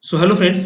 So hello friends,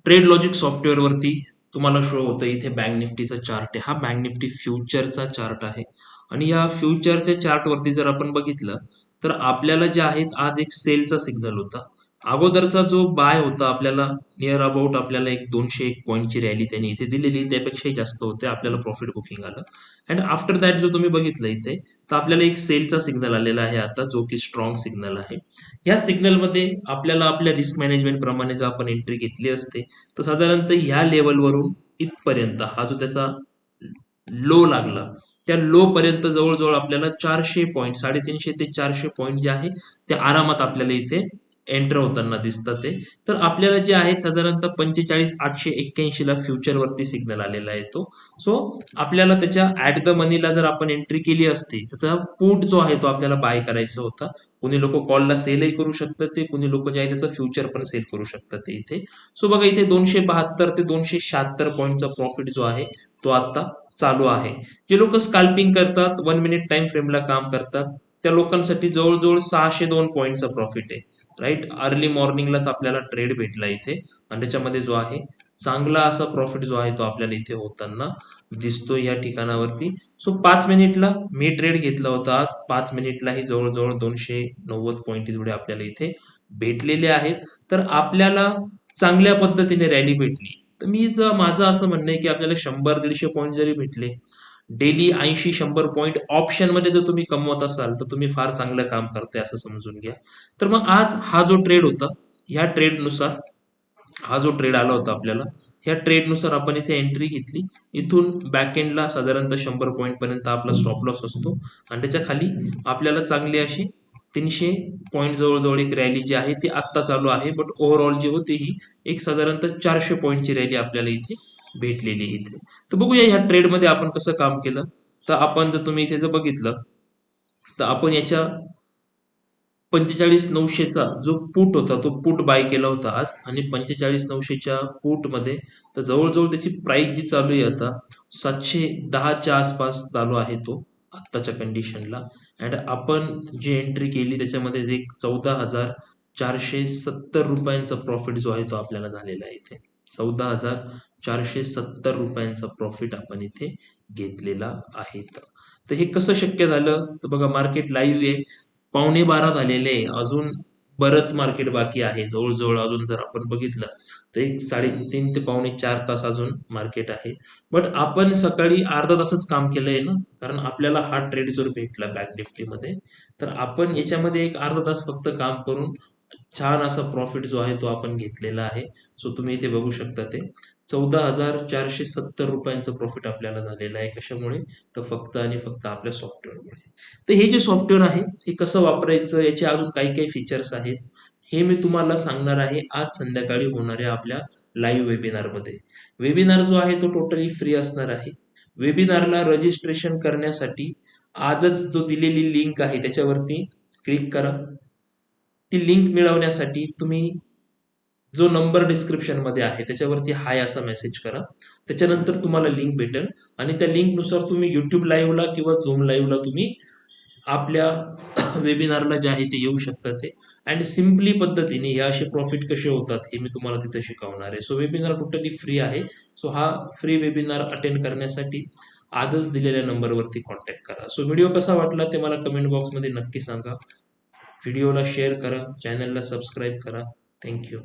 trade logic सॉफ्टवेअरवरती तुम्हाला show होतं इथे बँक निफ्टीचा चार्ट आहे. हा बँक निफ्टी फ्युचरचा चार्ट आहे आणि या फ्युचरच्या चार्टवरती जर आपण बघितलं तर आपल्याला जे आहेत आज एक सेलचा सिग्नल होता. अगोदरचा जो बाय होता आपल्याला नियर अबाउट आपल्याला एक 201 पॉईंटची रॅली त्यांनी इथे दिलेली, त्यापेक्षाही जास्त होते, आपल्याला प्रॉफिट बुकिंग आलं. अँड आफ्टर दॅट जो तुम्ही बघितलं इथे, तर आपल्याला एक सेलचा सिग्नल आलेला आहे आता, जो की स्ट्रॉंग सिग्नल आहे. ह्या सिग्नलमध्ये आपल्याला आपल्या रिस्क मॅनेजमेंट प्रमाणे जर आपण एंट्री घेतली असते तर साधारणतः ह्या लेवलवरून इथपर्यंत हा जो त्याचा लो लागला त्या लो पर्यंत जवळजवळ आपल्याला 400 पॉईंट 350 ते 400 पॉईंट जे आहे ते आरामात आपल्याला इथे एंटर होताना दिसतात ते. तर आपल्याला जे आहेत साधारणतः 45,881 ला फ्युचरवरती सिग्नल आलेला आहे तो. सो आपल्याला त्याच्या ऍट द मनीला जर आपण एंट्री केली असती त्याचा पुट जो आहे तो आपल्याला बाय करायचा होता. कोणी लोक कॉलला सेलही करू शकतात ते, कोणी लोक जे आहे त्याचं फ्युचर पण सेल करू शकतात ते इथे. सो बघा इथे 272 ते 276 पॉईंटचा प्रॉफिट जो आहे तो आता चालू आहे. जे लोक स्कॅल्पिंग करतात, 1 मिनिट टाइम फ्रेमला काम करतात, त्या लोकांसाठी जवळजवळ 602 पॉईंटचा प्रॉफिट आहे. राईट, अर्ली मॉर्निंगलाच आपल्याला ट्रेड भेटला इथे आणि त्याच्यामध्ये जो आहे चांगला असा प्रॉफिट जो आहे तो आपल्याला इथे होताना दिसतो या ठिकाणावरती. सो 5 मिनिटला मी ट्रेड घेतला होता आज, 5 मिनिटलाही जवळजवळ 290 पॉईंट जेवढे आपल्याला इथे भेटलेले आहेत. तर आपल्याला चांगल्या पद्धतीने रॅली भेटली. तर माझं असं म्हणणं आहे की आपल्याला 100-150 पॉईंट जरी भेटले डेली, 80-100 पॉईंट ऑप्शन मध्ये जर तुम्ही कमवत असाल तर तुम्ही फार चांगलं काम करताय असं समजून घ्या. तर मग आज हा जो ट्रेड होता, ह्या ट्रेडनुसार हा जो ट्रेड आला होता आपल्याला, ह्या ट्रेडनुसार आपण इथे एंट्री घेतली. इथून बॅक एंडला साधारणतः 100 पॉईंट पर्यंत आपला स्टॉप लॉस असतो आणि त्याच्या खाली आपल्याला चांगली अशी 300 पॉईंट जवळजवळ एक रॅली जी आहे ती आत्ता चालू आहे. बट ओव्हरऑल जी होती ही एक साधारणतः 400 पॉईंटची रॅली आपल्याला इथे भेटलेली इथे. तर बघूया ह्या ट्रेडमध्ये आपण कसं काम केलं. तर आपण जर तुम्ही इथे जर बघितलं तर आपण याच्या 45,900चा जो पुट होता तो पुट बाय केला होता आज आणि 45,900च्या पुट मध्ये तर जवळजवळ त्याची प्राइस जी चालू आहे आता 710च्या आसपास चालू आहे तो आत्ताच्या कंडिशनला. अँड आपण जी एंट्री केली त्याच्यामध्ये एक 14,470 रुपयांचा प्रॉफिट जो आहे तो आपल्याला झालेला आहे इथे. 14,470 रुपयांचा प्रॉफिट आपण इथे घेतलेला आहे. तर हे कसं शक्य झालं तर बघा, मार्केट लाईव्ह आहे, 11:15 झालेले आहे, अजून बरंच मार्केट बाकी आहे. जवळजवळ अजून जर आपण बघितलं तर एक 3.5 ते 4.5 तास अजून मार्केट आहे. बट आपण सकाळी अर्धा तासच काम केलंय ना, कारण आपल्याला हा ट्रेड जर भेटला बँक निफ्टीमध्ये तर आपण याच्यामध्ये एक अर्धा तास फक्त काम करून छान असा प्रॉफिट जो आहे तो आपण घेतलेला आहे. सो तुम्ही इथे बघू शकता ते 14,470 रुपयांचं प्रॉफिट आपल्याला झालेलं आहे. कशामुळे तर फक्त आणि फक्त आपल्या सॉफ्टवेअरमुळे. तर हे जे सॉफ्टवेअर आहे हे कसं वापरायचं, याचे अजून काही काही फीचर्स आहेत हे मी तुम्हाला सांगणार आहे आज संध्याकाळी होणाऱ्या आपल्या लाईव्ह वेबिनारमध्ये. वेबिनार जो आहे तो टोटली फ्री असणार आहे. वेबिनारला रजिस्ट्रेशन करण्यासाठी आजच जो दिलेली लिंक आहे त्याच्यावरती क्लिक करा. ती लिंक मिळवण्यासाठी तुम्ही जो नंबर डिस्क्रिप्शन मध्ये आहे त्याच्यावरती हाय असा मेसेज करा. त्याच्यानंतर तुम्हाला लिंक भेटेल आणि त्या लिंकनुसार तुम्ही युट्यूब लाईव्हला किंवा झूम लाईव्हला तुम्ही आपल्या वेबिनारला जे आहे ते येऊ शकतात ते. अँड सिम्पली पद्धतीने हे असे प्रॉफिट कसे होतात हे मी तुम्हाला तिथे शिकवणार आहे. सो वेबिनार टोटली फ्री आहे. सो हा फ्री वेबिनार अटेंड करण्यासाठी आजच दिलेल्या नंबरवरती कॉन्टॅक्ट करा. सो व्हिडिओ कसा वाटला ते मला कमेंट बॉक्समध्ये नक्की सांगा. व्हिडिओला शेअर करा, चॅनलला सबस्क्राईब करा. थँक्यू.